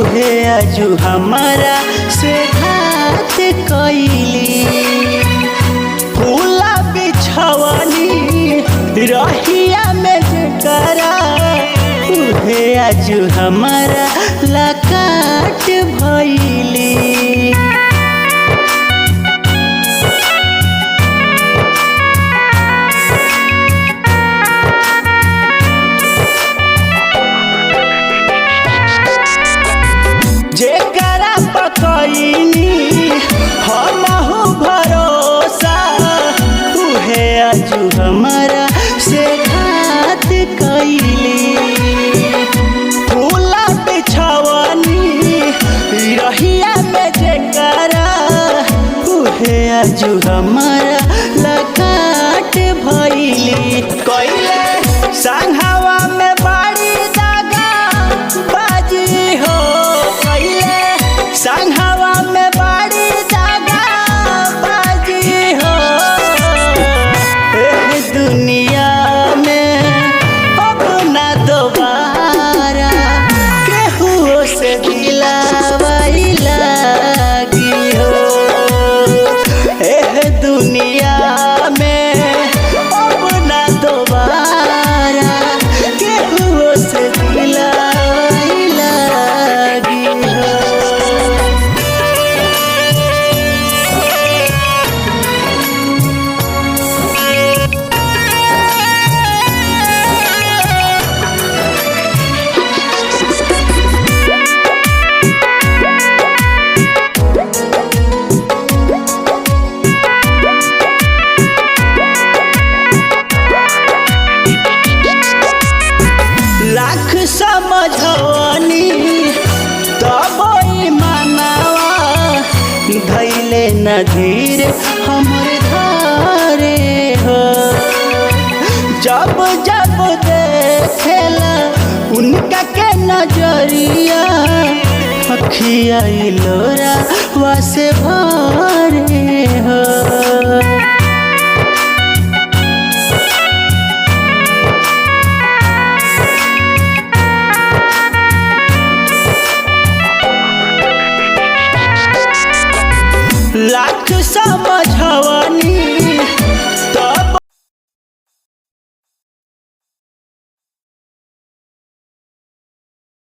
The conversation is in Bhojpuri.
उहे आजू हमारा से घात कइली। फूला बिछवनी रहिया में जकरा उहे आजू हमारा लकाट भइली। जेकरा पकईनी हमहु भरोसा उहे आजू हमारा से घात कइली। फूला बिछवनी रहिया में जेकरा उहे आजू हमारा लकाट भइली। कइले संघवा में बाड़ी दागा बाजी हो, संघवा में बाड़ी दागा बाजी हो। दुनिया में अब ना दोबारा केहू से दिलावाई लागी हो। दुनिया में अब ना दोबारा केहू से दिलावाई लागी हो। लाख समझवनी तब मानवा धैले न धीर हमर धारे हो। जब जब देखेला उनका के नजरिया अखिया लोरा वासे भरे हो।